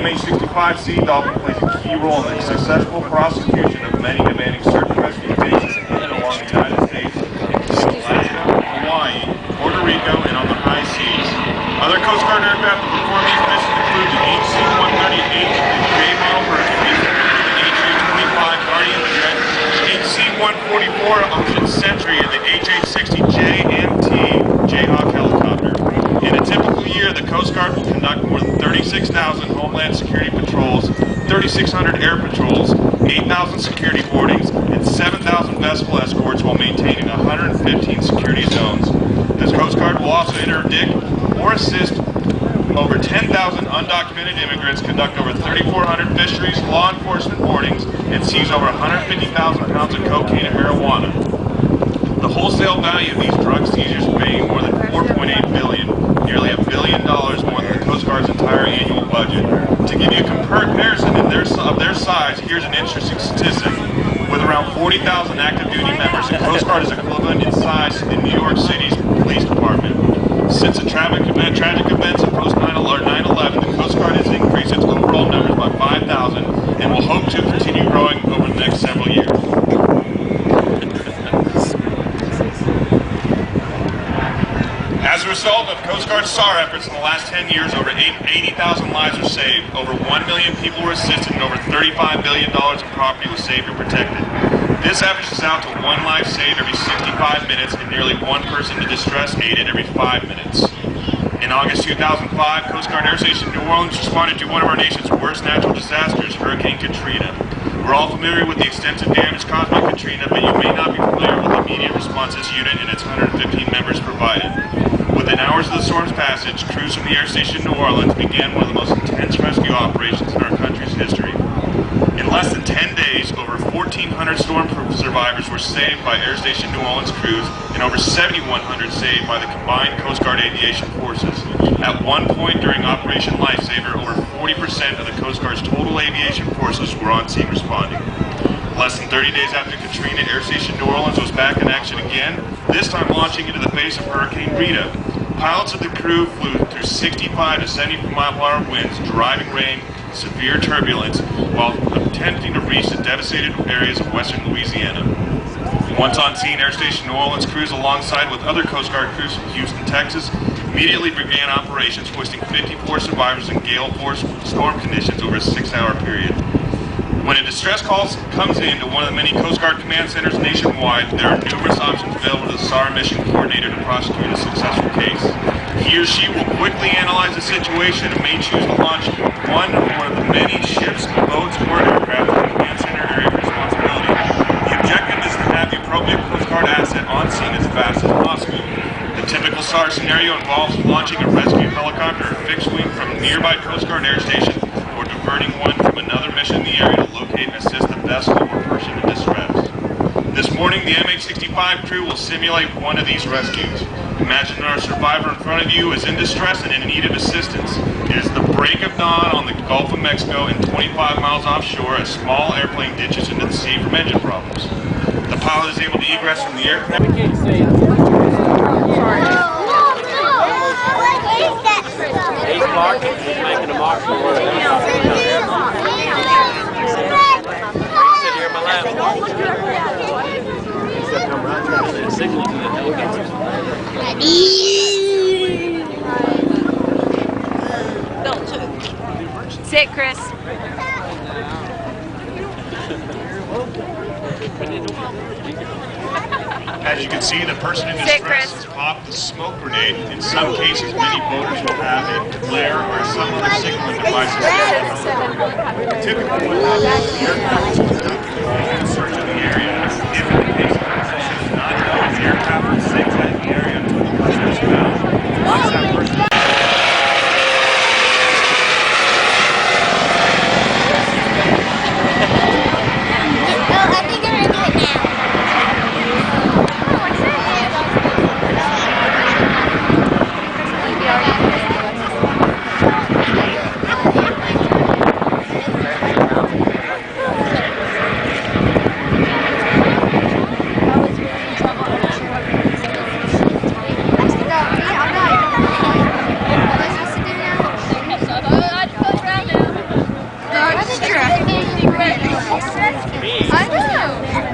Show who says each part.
Speaker 1: MH-65 Daulphin plays a key role in the successful prosecution of many demanding search and rescue bases in and along the United States, Alaska, Hawaii, Puerto Rico, and on the high seas. Other Coast Guard aircraft that perform these missions include the HC-130H, the J model Hercules, the HA-25 Guardian jet, HC-144 Ocean Sentry, and the HH-60JMT Jayhawk helicopter. In a typical year, the Coast Guard will conduct more than 36,000 Homeland Security patrols, 3,600 air patrols, 8,000 security boardings, and 7,000 vessel escorts while maintaining 115 security zones. The Coast Guard will also interdict or assist over 10,000 undocumented immigrants, conduct over 3,400 fisheries, law enforcement boardings, and seize over 150,000 pounds of cocaine and marijuana. The wholesale value of these drug seizures being more than $4.8 billion, nearly $1 billion more than the Coast Guard's entire annual budget. To give you a comparison of their size, here's an interesting statistic. With around 40,000 active duty members, the Coast Guard is equivalent in size to the New York City's police department. Since the tragic events of post 9/11, the Coast Guard has increased its overall numbers by 5,000 and will hope to continue growing over the next several years. As a result of Coast Guard SAR efforts in the last 10 years, over 80,000 lives were saved, over 1 million people were assisted, and over $35 billion in property was saved or protected. This averages out to 1 life saved every 65 minutes and nearly 1 person in distress aided every 5 minutes. In August 2005, Coast Guard Air Station New Orleans responded to one of our nation's worst natural disasters, Hurricane Katrina. We're all familiar with the extensive damage caused by Katrina, but you may not be familiar with the immediate responses unit and its 115 members provided. Within hours of the storm's passage, crews from the Air Station New Orleans began one of the most intense rescue operations in our country's history. In less than 10 days, over 1,400 storm survivors were saved by Air Station New Orleans crews and over 7,100 saved by the combined Coast Guard aviation forces. At one point during Operation Lifesaver, over 40% of the Coast Guard's total aviation forces were on scene responding. Less than 30 days after Katrina, Air Station New Orleans was back in action again, this time launching into the face of Hurricane Rita. Pilots of the crew flew through 65 to 70-mile-per-hour winds, driving rain, severe turbulence, while attempting to reach the devastated areas of western Louisiana. Once on scene, Air Station New Orleans crews, alongside with other Coast Guard crews from Houston, Texas, immediately began operations, hoisting 54 survivors in gale-force storm conditions over a 6-hour period. When a distress call comes in to one of the many Coast Guard command centers nationwide, there are numerous options available to the SAR mission coordinator to prosecute a successful case. He or she will quickly analyze the situation and may choose to launch one of the many ships, boats, or aircraft in the command center area of responsibility. The objective is to have the appropriate Coast Guard asset on scene as fast as possible. The typical SAR scenario involves launching a rescue helicopter or fixed wing from a nearby Coast Guard air station or diverting one from another mission in the area to locate and assist a vessel or person in distress. This morning, the MH-65 crew will simulate one of these rescues. Imagine our survivor in front of you is in distress and in need of assistance. It is the break of dawn on the Gulf of Mexico, and 25 miles offshore, a small airplane ditches into the sea from engine problems. The pilot is able to egress from the aircraft.
Speaker 2: We can't say it. Sorry. 8 o'clock, he's making a mock for work. Sit here in my lap. He's got to come right trying to send a signal to the helicopter.
Speaker 3: Sit, Chris.
Speaker 1: As you can see, the person in distress has popped the smoke grenade. In some cases, many boaters will have a flare or some other signaling device. Typically, what happens is the aircraft will conduct a search of the area. If in the case the person is not known, the aircraft will zigzag the area until the person is found. Once that person
Speaker 2: Me.
Speaker 3: I know.